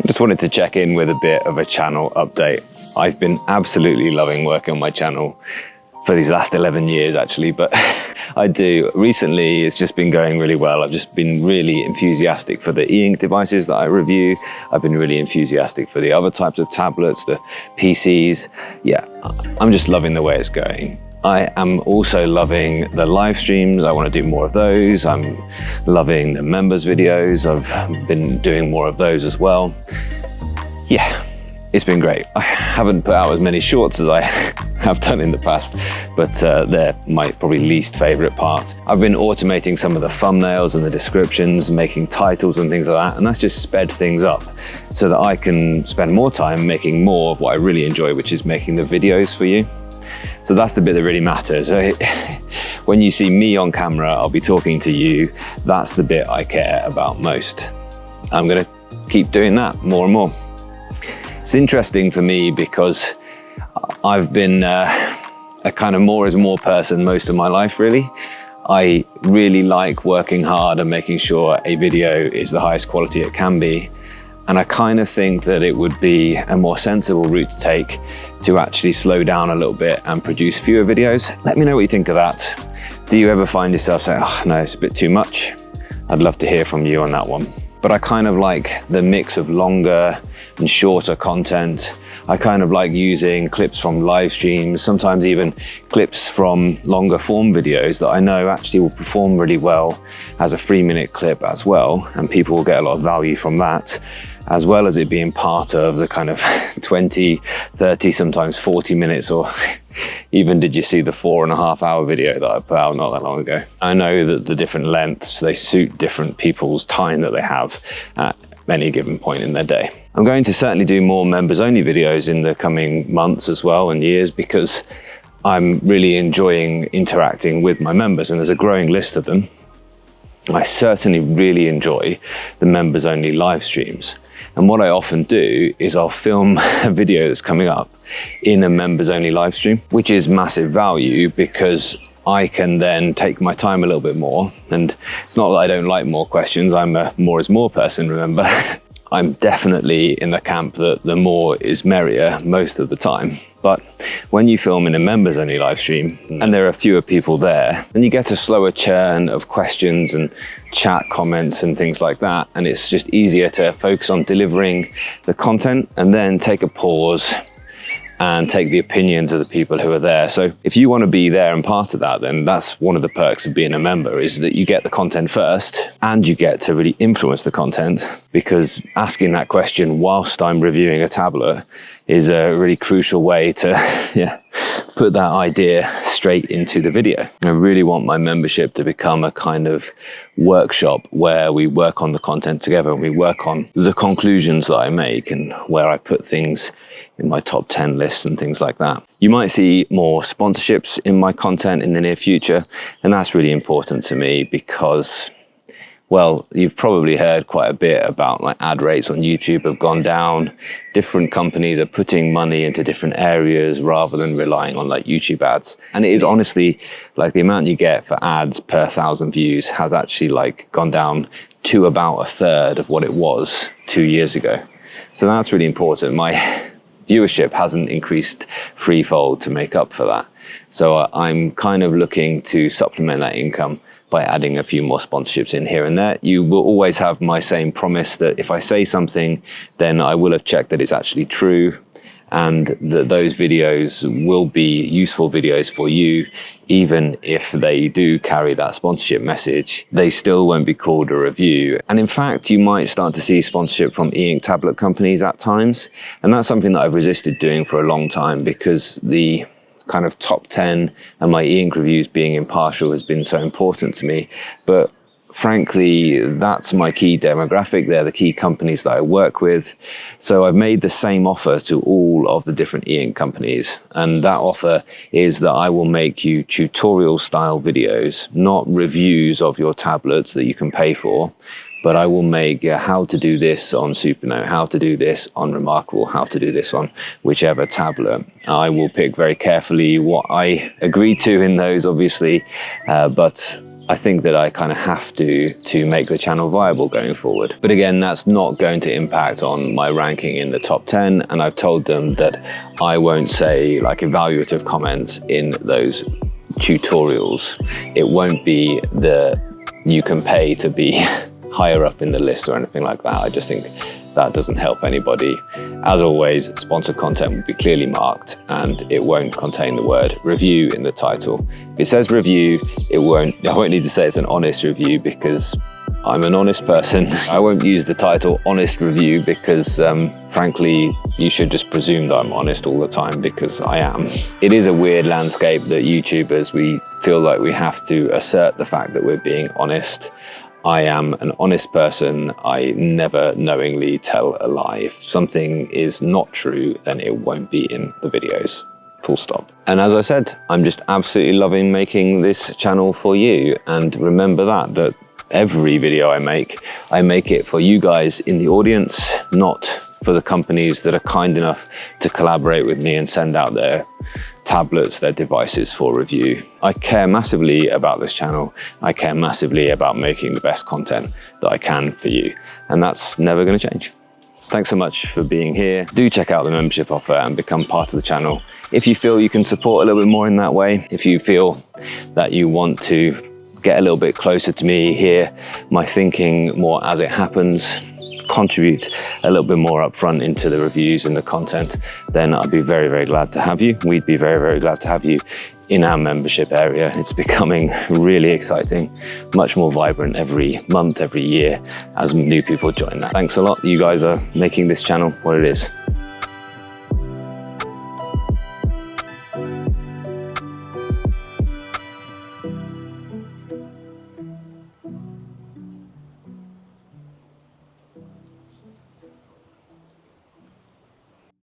Just wanted to check in with a bit of a channel update. I've been absolutely loving working on my channel for these last 11 years actually, but I do. Recently, it's just been going really well. I've just been really enthusiastic for the e-ink devices that I review. I've been really enthusiastic for the other types of tablets, the PCs. Yeah, I'm just loving the way it's going. I am also loving the live streams. I want to do more of those. I'm loving the members videos. I've been doing more of those as well. Yeah, it's been great. I haven't put out as many shorts as I have done in the past, but they're my probably least favorite part. I've been automating some of the thumbnails and the descriptions, making titles and things like that, and that's just sped things up so that I can spend more time making more of what I really enjoy, which is making the videos for you. So that's the bit that really matters. When you see me on camera, I'll be talking to you. That's the bit I care about most. I'm gonna keep doing that more and more. It's interesting for me because I've been a kind of more is more person most of my life, really. I really like working hard and making sure a video is the highest quality it can be. And I kind of think that it would be a more sensible route to take to actually slow down a little bit and produce fewer videos. Let me know what you think of that. Do you ever find yourself saying, oh no, it's a bit too much? I'd love to hear from you on that one. But I kind of like the mix of longer and shorter content. I kind of like using clips from live streams, sometimes even clips from longer form videos that I know actually will perform really well as a 3-minute clip as well. And people will get a lot of value from that, as well as it being part of the kind of 20, 30, sometimes 40 minutes, or even did you see the 4.5-hour video that I put out not that long ago? I know that the different lengths, they suit different people's time that they have at any given point in their day. I'm going to certainly do more members only videos in the coming months as well and years, because I'm really enjoying interacting with my members, and there's a growing list of them. I certainly really enjoy the members only live streams. And what I often do is I'll film a video that's coming up in a members only live stream, which is massive value because I can then take my time a little bit more. And it's not that I don't like more questions. I'm a more is more person, remember. I'm definitely in the camp that the more is merrier most of the time. But when you film in a members only live stream and there are fewer people there, then you get a slower churn of questions and chat comments and things like that. And it's just easier to focus on delivering the content and then take a pause and take the opinions of the people who are there. So if you want to be there and part of that, then that's one of the perks of being a member, is that you get the content first and you get to really influence the content, because asking that question whilst I'm reviewing a tablet is a really crucial way to put that idea straight into the video. I really want my membership to become a kind of workshop where we work on the content together and we work on the conclusions that I make and where I put things in my top 10 lists and things like that. You might see more sponsorships in my content in the near future, and that's really important to me because, well, you've probably heard quite a bit about like ad rates on YouTube have gone down. Different companies are putting money into different areas rather than relying on like YouTube ads. And it is honestly like the amount you get for ads per 1,000 views has actually like gone down to about 1/3 of what it was 2 years ago. So that's really important. My viewership hasn't increased threefold to make up for that. So I'm kind of looking to supplement that income by adding a few more sponsorships in here and there. You will always have my same promise that if I say something, then I will have checked that it's actually true, and that those videos will be useful videos for you. Even if they do carry that sponsorship message, they still won't be called a review. And in fact, you might start to see sponsorship from e-ink tablet companies at times. And that's something that I've resisted doing for a long time, because the kind of top 10 and my e-ink reviews being impartial has been so important to me. But frankly, that's my key demographic. They're the key companies that I work with. So I've made the same offer to all of the different e-ink companies. And that offer is that I will make you tutorial style videos, not reviews of your tablets that you can pay for, but I will make how to do this on Supernote, how to do this on Remarkable, how to do this on whichever tablet. I will pick very carefully what I agree to in those, obviously, but I think that I kind of have to make the channel viable going forward. But again, that's not going to impact on my ranking in the top 10. And I've told them that I won't say like evaluative comments in those tutorials. It won't be you can pay to be higher up in the list or anything like that. I just think that doesn't help anybody. As always, sponsored content will be clearly marked and it won't contain the word review in the title. If it says review, I won't need to say it's an honest review because I'm an honest person. I won't use the title honest review because frankly, you should just presume that I'm honest all the time because I am. It is a weird landscape that YouTubers, we feel like we have to assert the fact that we're being honest. I am an honest person. I never knowingly tell a lie. If something is not true, then it won't be in the videos. Full stop. And as I said, I'm just absolutely loving making this channel for you. And remember that every video I make it for you guys in the audience, not for the companies that are kind enough to collaborate with me and send out their tablets, their devices for review. I care massively about this channel. I care massively about making the best content that I can for you. And that's never going to change. Thanks so much for being here. Do check out the membership offer and become part of the channel. If you feel you can support a little bit more in that way, if you feel that you want to get a little bit closer to me, hear my thinking more as it happens, contribute a little bit more upfront into the reviews and the content, then I'd be very, very glad to have you. We'd be very, very glad to have you in our membership area. It's becoming really exciting, much more vibrant every month, every year as new people join that. Thanks a lot. You guys are making this channel what it is.